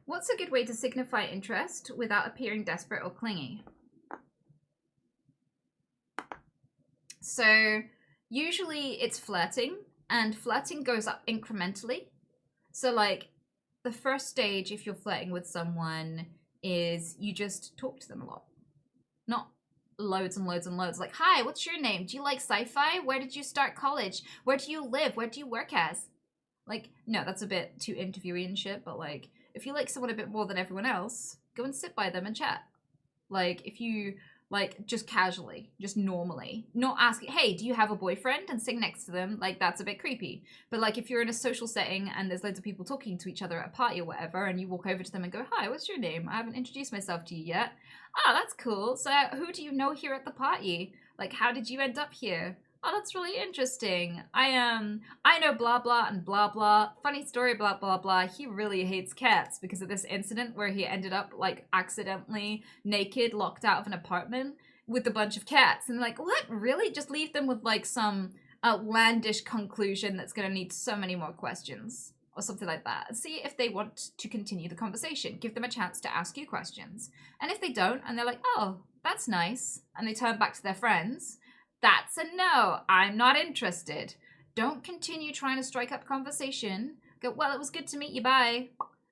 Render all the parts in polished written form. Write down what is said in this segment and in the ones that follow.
What's a good way to signify interest without appearing desperate or clingy? So usually it's flirting, and flirting goes up incrementally. So like the first stage, if you're flirting with someone, is you just talk to them a lot. Not loads and loads and loads. Like, hi, what's your name? Do you like sci-fi? Where did you start college? Where do you live? Where do you work as? Like, no, that's a bit too interviewy and shit, but like, if you like someone a bit more than everyone else, go and sit by them and chat. Like, if you, like, just casually, just normally, not asking, hey, do you have a boyfriend? And sitting next to them, like, that's a bit creepy. But like, if you're in a social setting and there's loads of people talking to each other at a party or whatever, and you walk over to them and go, hi, what's your name? I haven't introduced myself to you yet. Oh, that's cool. So who do you know here at the party? Like, how did you end up here? Oh, that's really interesting. I know blah blah and blah blah. Funny story, blah blah blah. He really hates cats because of this incident where he ended up like accidentally naked, locked out of an apartment with a bunch of cats. And like, what? Really? Just leave them with like some outlandish conclusion that's gonna need so many more questions or something like that. See if they want to continue the conversation. Give them a chance to ask you questions. And if they don't, and they're like, oh, that's nice, and they turn back to their friends, that's a no. I'm not interested. Don't continue trying to strike up conversation. Go, well, it was good to meet you, bye.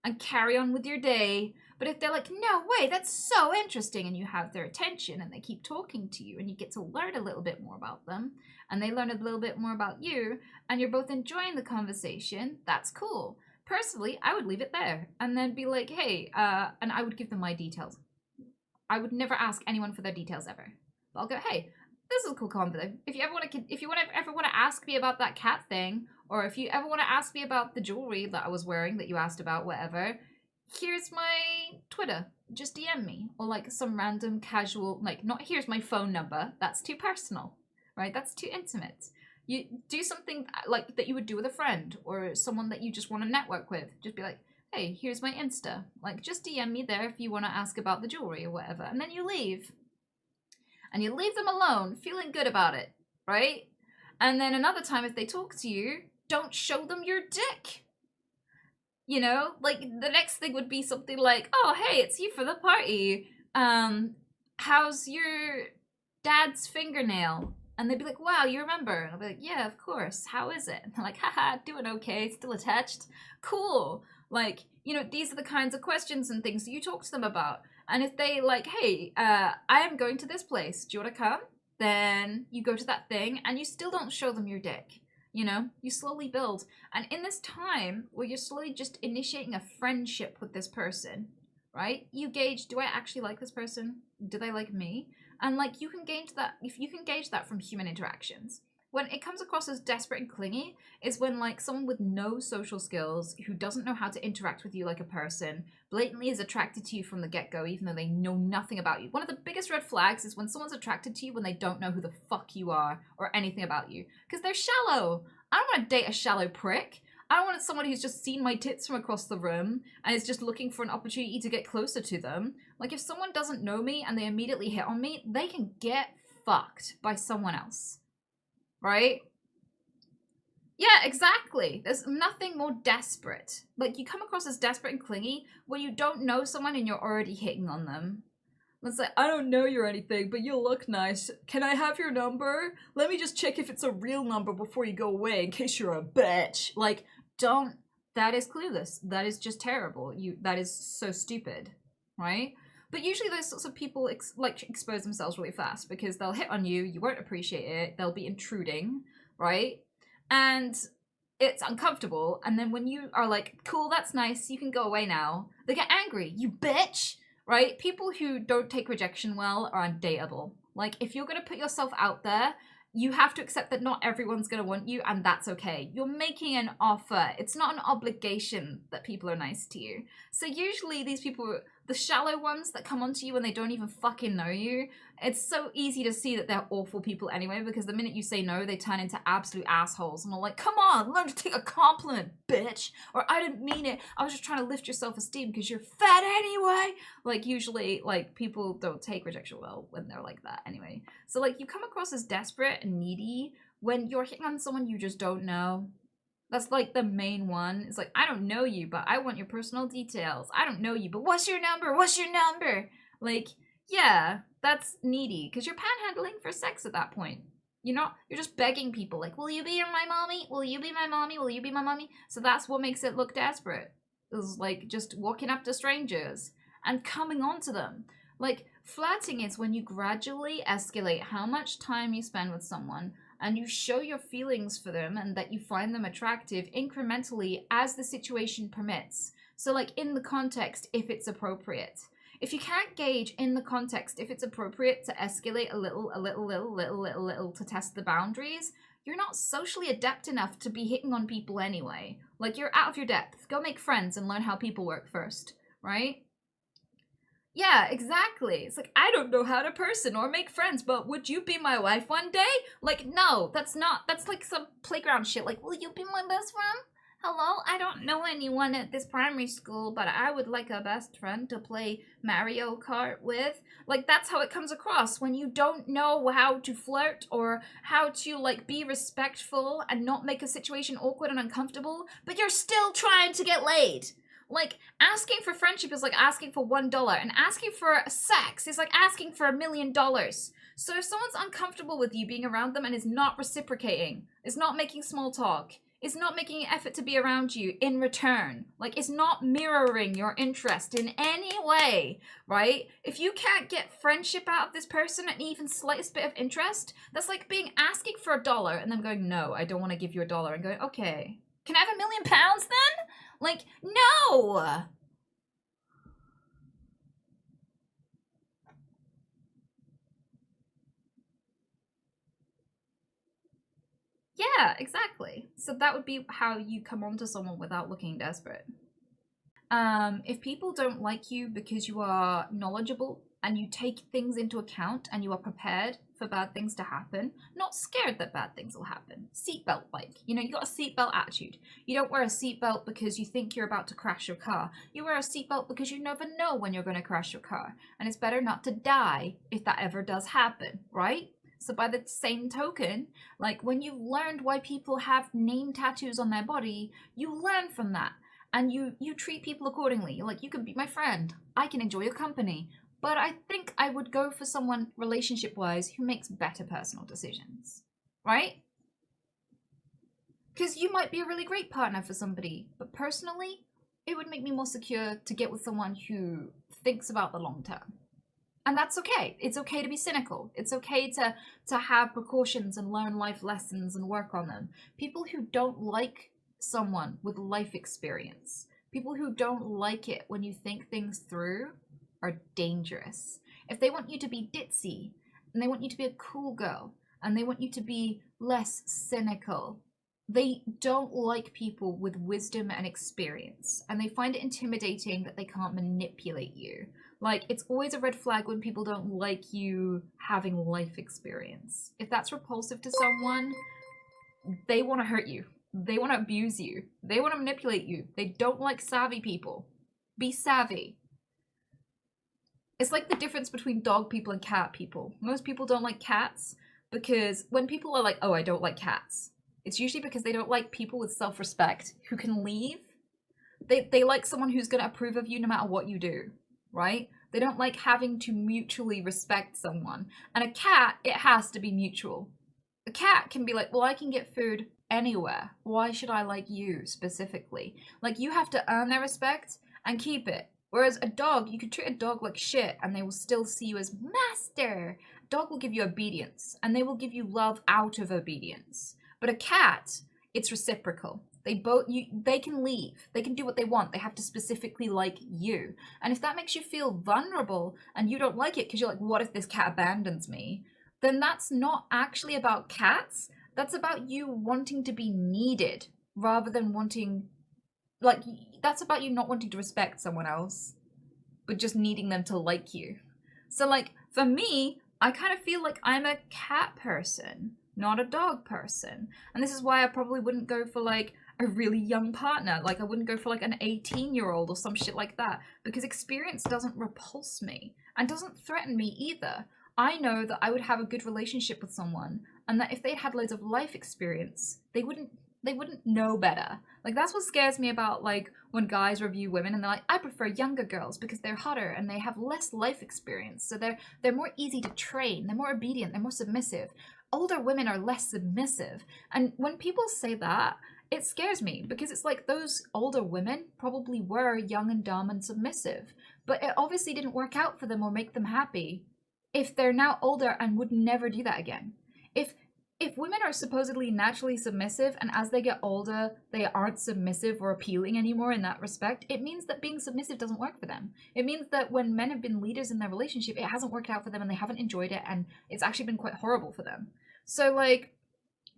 And carry on with your day. But if they're like, no way, that's so interesting, and you have their attention and they keep talking to you and you get to learn a little bit more about them and they learn a little bit more about you and you're both enjoying the conversation, that's cool. Personally, I would leave it there and then be like, hey, and I would give them my details. I would never ask anyone for their details ever. But I'll go, hey, this is a cool convo. If you ever want to ask me about that cat thing, or if you ever want to ask me about the jewelry that I was wearing that you asked about, whatever, here's my Twitter. Just DM me, or like some random casual, like, not here's my phone number. That's too personal, right? That's too intimate. You do something like that you would do with a friend or someone that you just want to network with. Just be like, hey, here's my Insta. Like, just DM me there if you want to ask about the jewelry or whatever, and then you leave. And you leave them alone, feeling good about it, right? And then another time, if they talk to you, don't show them your dick. You know, like the next thing would be something like, oh, hey, it's you for the party. How's your dad's fingernail? And they'd be like, wow, you remember? And I'll be like, yeah, of course. How is it? And they're like, haha, doing okay, still attached. Cool. Like, you know, these are the kinds of questions and things that you talk to them about. And if they like, hey, I am going to this place, do you want to come? Then you go to that thing and you still don't show them your dick. You know, you slowly build. And in this time where you're slowly just initiating a friendship with this person, right? You gauge, do I actually like this person? Do they like me? And like you can gauge that, if you can gauge that from human interactions. When it comes across as desperate and clingy is when like someone with no social skills who doesn't know how to interact with you like a person blatantly is attracted to you from the get-go even though they know nothing about you. One of the biggest red flags is when someone's attracted to you when they don't know who the fuck you are or anything about you because they're shallow. I don't want to date a shallow prick. I don't want someone who's just seen my tits from across the room and is just looking for an opportunity to get closer to them. Like if someone doesn't know me and they immediately hit on me, they can get fucked by someone else. Right? Yeah, exactly. There's nothing more desperate. Like, you come across as desperate and clingy when you don't know someone and you're already hitting on them. Let's say, I don't know you or anything, but you look nice. Can I have your number? Let me just check if it's a real number before you go away in case you're a bitch. Like, don't. That is clueless. That is just terrible. That is so stupid, right? But usually those sorts of people expose themselves really fast because they'll hit on you, you won't appreciate it, they'll be intruding, right? And it's uncomfortable, and then when you are like, cool, that's nice, you can go away now, they get angry, you bitch, right? People who don't take rejection well are undateable. Like, if you're gonna put yourself out there, you have to accept that not everyone's going to want you, and that's okay. You're making an offer. It's not an obligation that people are nice to you. So usually these people, the shallow ones that come onto you when they don't even fucking know you, it's so easy to see that they're awful people anyway, because the minute you say no, they turn into absolute assholes. And I'm like, come on, learn to take a compliment, bitch. Or I didn't mean it. I was just trying to lift your self-esteem because you're fat anyway. Like, usually, like, people don't take rejection well when they're like that anyway. So, like, you come across as desperate and needy when you're hitting on someone you just don't know. That's like the main one. It's like, I don't know you, but I want your personal details. I don't know you, but what's your number? What's your number? Like, yeah, that's needy because you're panhandling for sex at that point. You're just begging people, like, will you be my mommy? Will you be my mommy? Will you be my mommy? So that's what makes it look desperate. Is like just walking up to strangers and coming on to them. Like, flirting is when you gradually escalate how much time you spend with someone and you show your feelings for them and that you find them attractive incrementally as the situation permits. So, like, in the context, if it's appropriate. If you can't gauge in the context if it's appropriate to escalate a little to test the boundaries, you're not socially adept enough to be hitting on people anyway. Like, you're out of your depth. Go make friends and learn how people work first, right? Yeah, exactly. It's like, I don't know how to person or make friends, but would you be my wife one day? Like, no, that's like some playground shit. Like, will you be my best friend? Hello, I don't know anyone at this primary school, but I would like a best friend to play Mario Kart with. Like, that's how it comes across when you don't know how to flirt or how to, like, be respectful and not make a situation awkward and uncomfortable, but you're still trying to get laid. Like, asking for friendship is like asking for $1, and asking for sex is like asking for $1 million. So if someone's uncomfortable with you being around them and is not reciprocating, is not making small talk, is not making an effort to be around you in return, like, it's not mirroring your interest in any way, right? If you can't get friendship out of this person and even slightest bit of interest, that's like being asking for $1 and them going, no, I don't want to give you $1, and going, okay, can I have £1 million then? Like, no! Yeah, exactly. So that would be how you come onto someone without looking desperate. If people don't like you because you are knowledgeable and you take things into account and you are prepared for bad things to happen, not scared that bad things will happen. Seatbelt like. You got a seatbelt attitude. You don't wear a seatbelt because you think you're about to crash your car. You wear a seatbelt because you never know when you're going to crash your car. And it's better not to die if that ever does happen, right? So by the same token, like, when you've learned why people have name tattoos on their body, you learn from that. And you treat people accordingly. Like, you can be my friend. I can enjoy your company. But I think I would go for someone relationship-wise who makes better personal decisions. Right? Because you might be a really great partner for somebody, but personally, it would make me more secure to get with someone who thinks about the long term. And that's okay. It's okay to be cynical. It's okay to have precautions and learn life lessons and work on them. People who don't like someone with life experience, people who don't like it when you think things through, are dangerous. If they want you to be ditzy, and they want you to be a cool girl, and they want you to be less cynical, they don't like people with wisdom and experience, and they find it intimidating that they can't manipulate you. Like, it's always a red flag when people don't like you having life experience. If that's repulsive to someone, they want to hurt you. They want to abuse you. They want to manipulate you. They don't like savvy people. Be savvy. It's like the difference between dog people and cat people. Most people don't like cats because when people are like, oh, I don't like cats, it's usually because they don't like people with self-respect who can leave. They like someone who's going to approve of you no matter what you do, right? They don't like having to mutually respect someone. And a cat, it has to be mutual. A cat can be like, well, I can get food anywhere. Why should I like you specifically? Like, you have to earn their respect and keep it. Whereas a dog, you could treat a dog like shit and they will still see you as master. A dog will give you obedience and they will give you love out of obedience. But a cat, it's reciprocal. They can leave. They can do what they want. They have to specifically like you. And if that makes you feel vulnerable and you don't like it because you're like, what if this cat abandons me? Then that's not actually about cats. That's about you wanting to be needed rather than wanting, like, that's about you not wanting to respect someone else, but just needing them to like you. So, like, for me, I kind of feel like I'm a cat person, not a dog person. And this is why I probably wouldn't go for, like, a really young partner. Like, I wouldn't go for, like, an 18-year-old or some shit like that. Because experience doesn't repulse me and doesn't threaten me either. I know that I would have a good relationship with someone and that if they had loads of life experience, they wouldn't They wouldn't know better. Like, that's what scares me about, like, when guys review women and they're like, I prefer younger girls because they're hotter and they have less life experience, so they're more easy to train, they're more obedient, they're more submissive. Older women are less submissive. And when people say that, it scares me because it's like those older women probably were young and dumb and submissive, but it obviously didn't work out for them or make them happy if they're now older and would never do that again. If if women are supposedly naturally submissive and as they get older they aren't submissive or appealing anymore in that respect, it means that being submissive doesn't work for them. It means that when men have been leaders in their relationship, it hasn't worked out for them and they haven't enjoyed it and it's actually been quite horrible for them. So, like,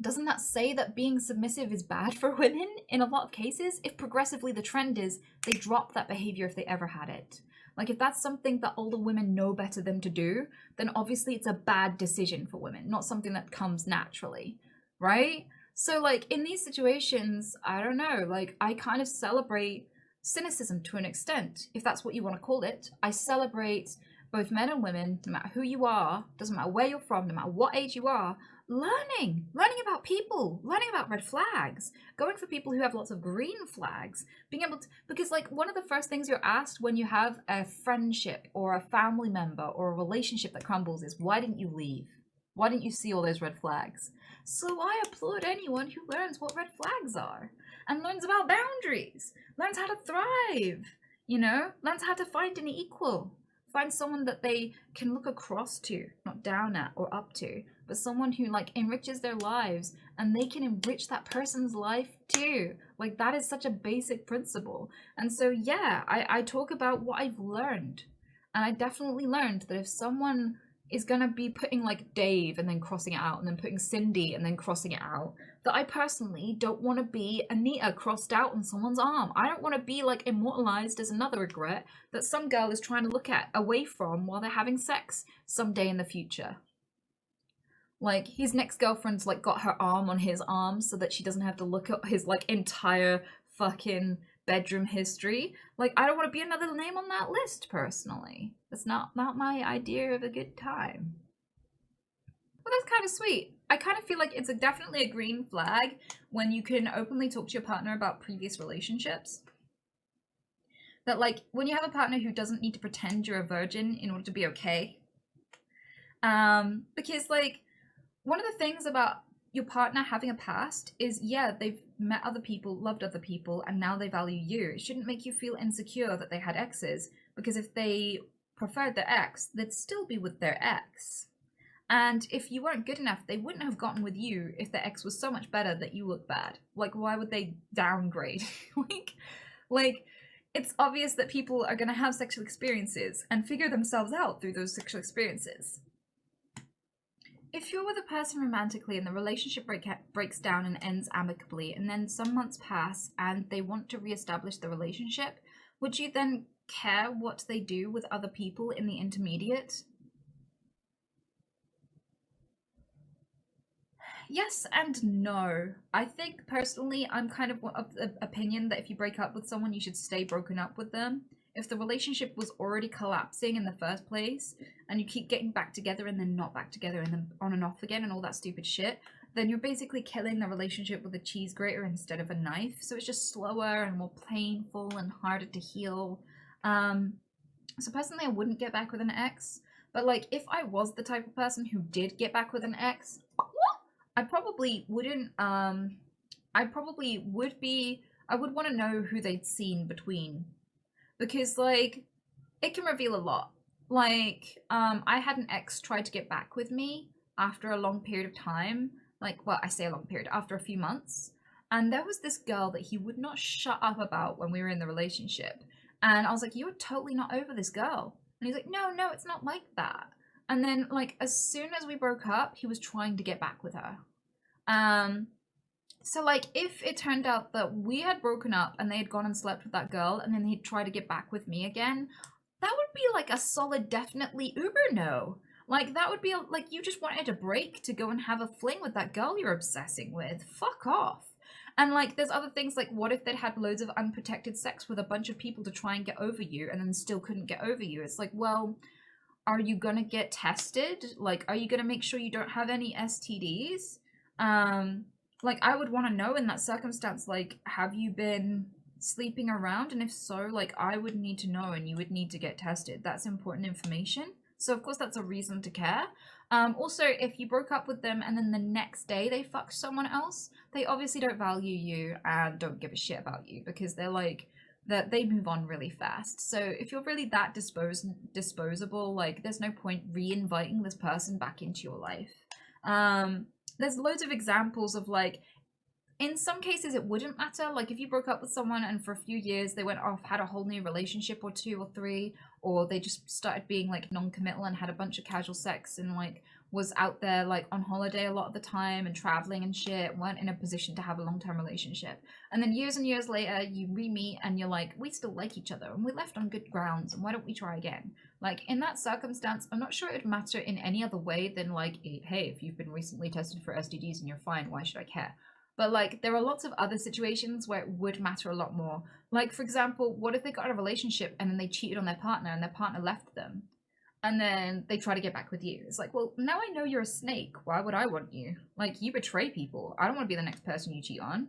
doesn't that say that being submissive is bad for women in a lot of cases? If progressively the trend is they drop that behavior if they ever had it. Like, if that's something that older women know better than to do, then obviously it's a bad decision for women, not something that comes naturally, right? So, like, in these situations, I don't know, like, I kind of celebrate cynicism to an extent, if that's what you want to call it. I celebrate both men and women, no matter who you are, doesn't matter where you're from, no matter what age you are, learning about people, learning about red flags, going for people who have lots of green flags, being able to, because like one of the first things you're asked when you have a friendship or a family member or a relationship that crumbles is, why didn't you leave? Why didn't you see all those red flags? So I applaud anyone who learns what red flags are and learns about boundaries, learns how to thrive, learns how to find an equal. Find someone that they can look across to, not down at or up to, but someone who like enriches their lives and they can enrich that person's life too. Like, that is such a basic principle. And so yeah, I talk about what I've learned. And I definitely learned that if someone is gonna be putting like Dave and then crossing it out and then putting Cindy and then crossing it out, that I personally don't want to be Anita crossed out on someone's arm. I don't want to be like immortalized as another regret that some girl is trying to look at away from while they're having sex someday in the future. Like, his next girlfriend's like got her arm on his arm so that she doesn't have to look at his like entire fucking bedroom history. Like, I don't want to be another name on that list personally. That's not my idea of a good time. Well, that's kind of sweet. I kind of feel like it's definitely a green flag when you can openly talk to your partner about previous relationships. That, like, when you have a partner who doesn't need to pretend you're a virgin in order to be okay. Because, like, one of the things about your partner having a past is, yeah, they've met other people, loved other people, and now they value you. It shouldn't make you feel insecure that they had exes, because if they preferred their ex, they'd still be with their ex. And if you weren't good enough, they wouldn't have gotten with you if their ex was so much better that you look bad. Like, why would they downgrade? like, it's obvious that people are going to have sexual experiences and figure themselves out through those sexual experiences. If you're with a person romantically and the relationship breaks down and ends amicably, and then some months pass and they want to reestablish the relationship, would you then care what they do with other people in the intermediate? Yes and no. I think personally I'm kind of the opinion that if you break up with someone, you should stay broken up with them. If the relationship was already collapsing in the first place and you keep getting back together and then not back together and then on and off again and all that stupid shit, then you're basically killing the relationship with a cheese grater instead of a knife. So it's just slower and more painful and harder to heal. So personally, I wouldn't get back with an ex. But like, if I was the type of person who did get back with an ex, I probably wouldn't. I probably would be. I would want to know who they'd seen between, because like, it can reveal a lot. Like, I had an ex try to get back with me after a long period of time. Like, well, I say a long period, after a few months. And there was this girl that he would not shut up about when we were in the relationship. And I was like, you're totally not over this girl. And he's like, no, it's not like that. And then, like, as soon as we broke up, he was trying to get back with her. So, like, if it turned out that we had broken up and they had gone and slept with that girl and then he'd try to get back with me again, that would be, like, a solid definitely uber no. Like, that would be, like, you just wanted a break to go and have a fling with that girl you're obsessing with. Fuck off. And, like, there's other things, like, what if they'd had loads of unprotected sex with a bunch of people to try and get over you and then still couldn't get over you? It's like, well, are you gonna get tested? Like, are you gonna make sure you don't have any STDs? Like, I would want to know in that circumstance, like, have you been sleeping around? And if so, like, I would need to know and you would need to get tested. That's important information. So, of course, that's a reason to care. Also, if you broke up with them and then the next day they fucked someone else, they obviously don't value you and don't give a shit about you because they're like, that they move on really fast. So if you're really that disposable, like there's no point re-inviting this person back into your life. Um, there's loads of examples of like, in some cases it wouldn't matter, like if you broke up with someone and for a few years they went off, had a whole new relationship or two or three, or they just started being like non-committal and had a bunch of casual sex and like was out there like on holiday a lot of the time and traveling and shit, weren't in a position to have a long-term relationship, and then years and years later you re-meet and you're like, we still like each other and we left on good grounds and why don't we try again. Like in that circumstance, I'm not sure it would matter in any other way than like, hey, if you've been recently tested for STDs and you're fine, why should I care? But like there are lots of other situations where it would matter a lot more. Like for example, what if they got in a relationship and then they cheated on their partner and their partner left them? And then they try to get back with you. It's like, well, now I know you're a snake. Why would I want you? Like you betray people. I don't want to be the next person you cheat on.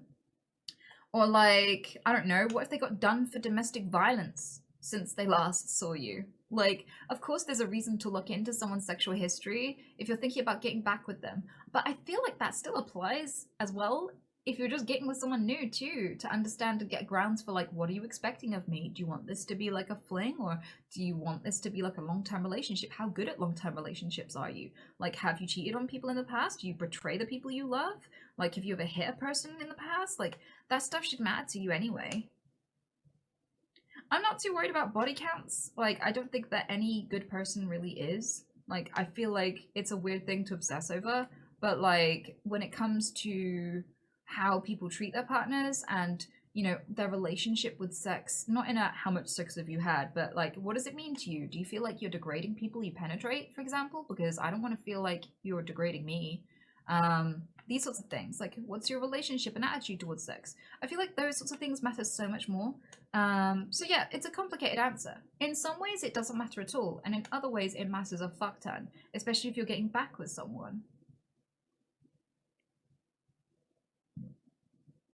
Or like, I don't know, what if they got done for domestic violence since they last saw you? Like, of course there's a reason to look into someone's sexual history if you're thinking about getting back with them. But I feel like that still applies as well if you're just getting with someone new too, to understand and get grounds for like, what are you expecting of me? Do you want this to be like a fling, or do you want this to be like a long-term relationship? How good at long-term relationships are you? Like, have you cheated on people in the past? Do you betray the people you love? Like, have you ever hit a person in the past? Like, that stuff should matter to you anyway. I'm not too worried about body counts. Like, I don't think that any good person really is. Like, I feel like it's a weird thing to obsess over. But, like, when it comes to how people treat their partners and, you know, their relationship with sex, not in a how much sex have you had, but, like, what does it mean to you? Do you feel like you're degrading people you penetrate, for example? Because I don't want to feel like you're degrading me. These sorts of things. Like, what's your relationship and attitude towards sex? I feel like those sorts of things matter so much more. So yeah, it's a complicated answer. In some ways, it doesn't matter at all, and in other ways, it matters a fuck ton, especially if you're getting back with someone.